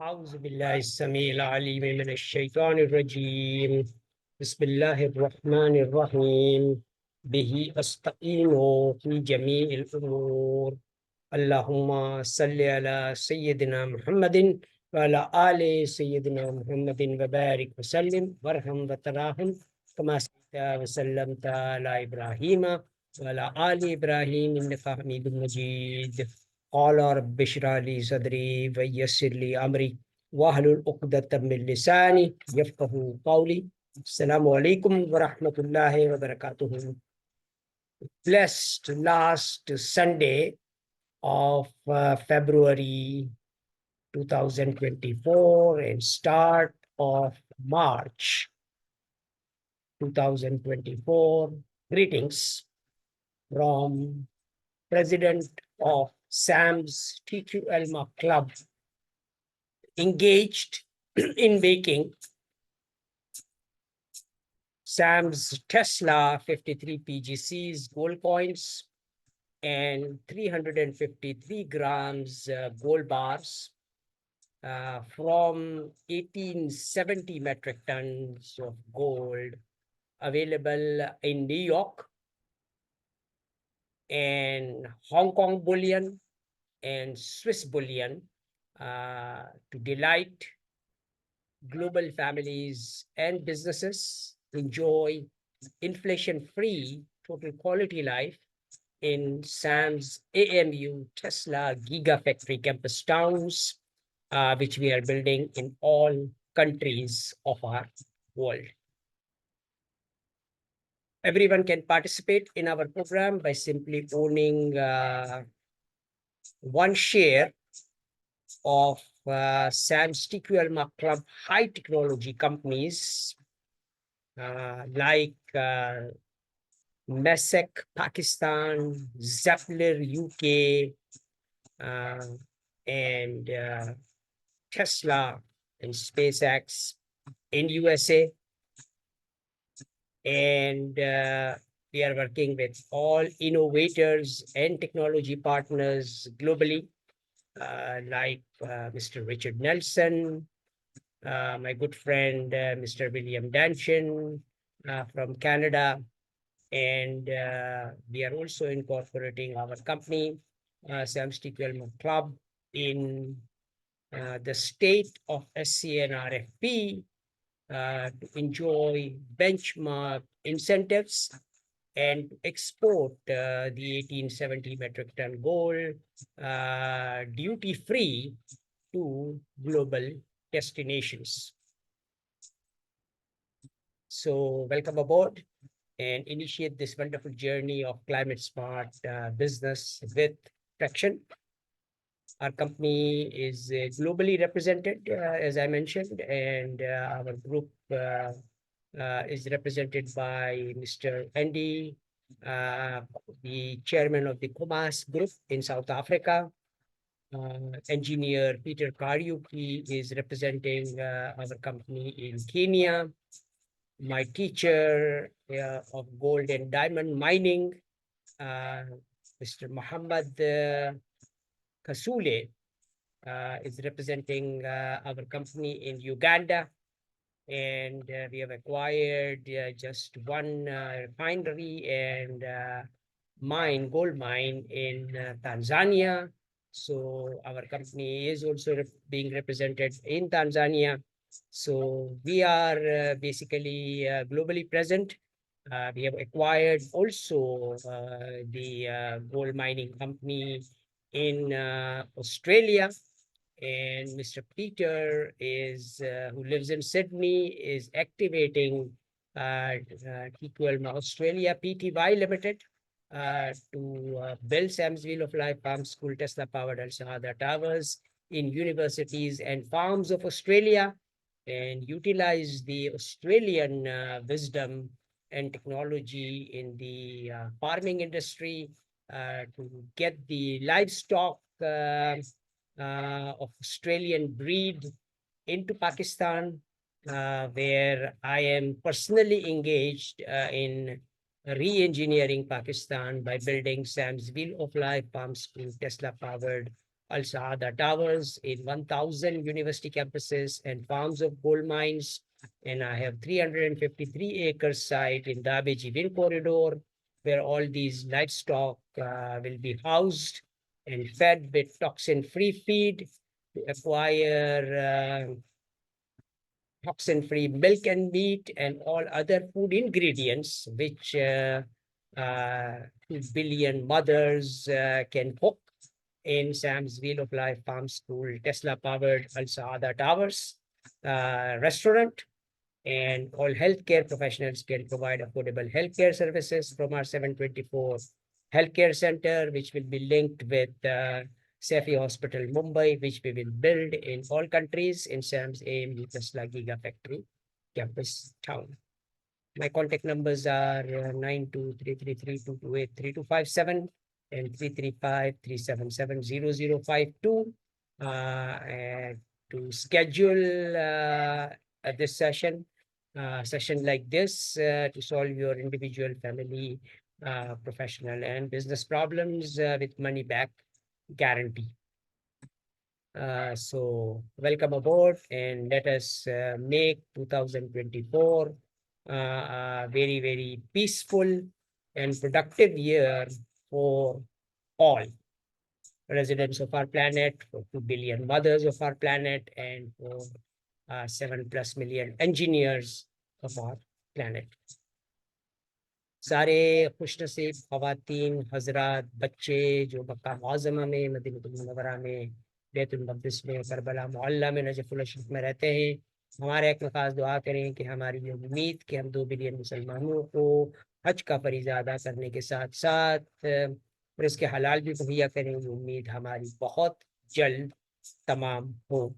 أعوذ بالله السميع العليم من الشيطان الرجيم. بسم الله الرحمن الرحيم. به أستعين في جميع الأمور. اللهم صل على سيدنا محمد وعلى آل سيدنا محمد وبارك وسلم وارحم وتراحم كما صليت وسلمت على إبراهيم وعلى آل إبراهيم إنك حميد مجيد. قال رب اشرح لي صدري ويسر لي أمري واحلل عقدة من لساني يفقهوا قولي. السلام عليكم ورحمة الله وبركاته. Blessed last Sunday of February 2024 and start of March 2024. Greetings from President of SAMS TQLMA Club, engaged in making SAMS TESLA 53 PGCs gold coins and 353 grams gold bars from 1870 metric tons of gold available in New York and Hong Kong bullion and Swiss bullion to delight global families and businesses enjoy inflation-free total quality life in SAM's AMU Tesla Gigafactory campus towns, which we are building in all countries of our world. Everyone can participate in our program by simply owning one share of SAM's TQLMA Club high technology companies like Mesek Pakistan, Zeppler UK, and Tesla and SpaceX in USA. And we are working with all innovators and technology partners globally, like Mr. Richard Nelson, my good friend, Mr. William Danchin from Canada. And we are also incorporating our company, SAMS TQLMA Club, in the state of SCNRFP to enjoy benchmark incentives and export the 1870 metric ton gold duty-free to global destinations. So welcome aboard and initiate this wonderful journey of climate smart business with traction. Our company is globally represented, as I mentioned, and our group is represented by Mr. Andy, the chairman of the Comas Group in South Africa. Engineer Peter Kariuki is representing our company in Kenya. My teacher of gold and diamond mining, Mr. Muhammad Kasule, is representing our company in Uganda. And we have acquired just one refinery and gold mine in Tanzania. So our company is also being represented in Tanzania. So we are basically globally present. We have acquired also the gold mining company in Australia. And Mr. Peter is who lives in Sydney is activating TQLMA Australia Pty Limited to build SAM's Wheel of Life Farm School Tesla powered Al Saadah towers in universities and farms of Australia and utilize the Australian wisdom and technology in the farming industry to get the livestock of Australian breed into Pakistan, where I am personally engaged in re-engineering Pakistan by building SAM's Wheel of Life Farm School Tesla powered Al Saadah Towers in 1,000 university campuses and farms of gold mines. And I have 353 acres site in Dabeji Wind Corridor, where all these livestock will be housed and fed with toxin-free feed to acquire toxin-free milk and meat and all other food ingredients which 2 billion mothers can cook in SAMS Wheel of Life Farm School, Tesla-powered Al Saadah Towers restaurant. And all healthcare professionals can provide affordable healthcare services from our 724 healthcare center, which will be linked with Safi Hospital, Mumbai, which we will build in all countries in SAMS AMU Tesla Gigafactory campus town. My contact numbers are 923332283257 and 335-377-0052. And to schedule this session like this to solve your individual, family, professional, and business problems with money back guarantee. So welcome aboard, and let us make 2024 a very, very peaceful and productive year for all residents of our planet, for 2 billion mothers of our planet, and for 7+ million engineers of our planet. सारे खुशनसीब ख़वातीन, हजरात, बच्चे जो मक्का मुअज़्ज़मा में, मदीनतुल मुनव्वरा में, बैतुल मक़दिस में, Karbala मोहल्ला में, नजफ़ुल अशरफ में रहते हैं, हमारे एक में ख़ास दुआ करें कि हमारी ये उम्मीद कि हम 2 बिलियन मुसलमानों को हज का फरीज़ा अदा करने के साथ साथ रिज़्क़ हलाल भी मुहैया करें, ये उम्मीद हमारी बहुत जल्द तमाम हो।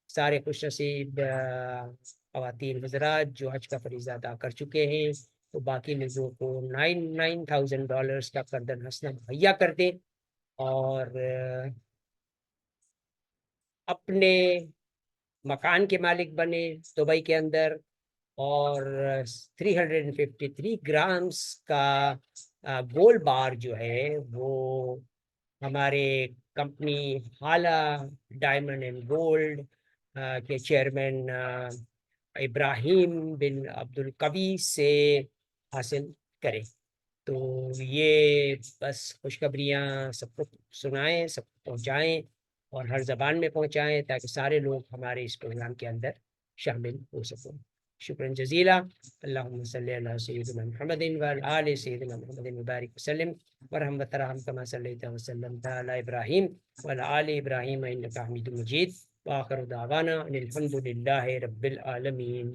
सारे खुशनसीब ख़वातीन हज़रात जो हज का फरीज़ा अदा कर चुके हैं, तो बाकी लोगों को $9,000 का कर्दन हसना मुहैया कर दें और अपने मकान के मालिक बने दुबई के अंदर, और 353 ग्राम्स का गोल्ड बार जो है वो हमारे कंपनी हाला डायमंड एंड गोल्ड के चेयरमैन इब्राहिम बिन अब्दुल कवी से हासिल करें। तो ये बस खुशखबरियाँ सबको सुनाएं, सबको पहुँचाएं और हर ज़बान में पहुँचाएं ताकि सारे लोग हमारे इस प्रोग्राम के अंदर शामिल हो सकें। शुक्रन जज़ीला। अल्लाहुम्मा सल्ली अला सय्यिदिना मुहम्मदिन व अला आलि सय्यिदिना मुहम्मदिन व बारिक वसल्लिम वरहम वतरहम कमा सल्लैता व सल्लमता अला इब्राहीम व अला आलि इब्राहीम इन्नका हमीदुम मजीद व आखिरु दावाना अनिल हम्दुलिल्लाहि रब्बिल आलमीन।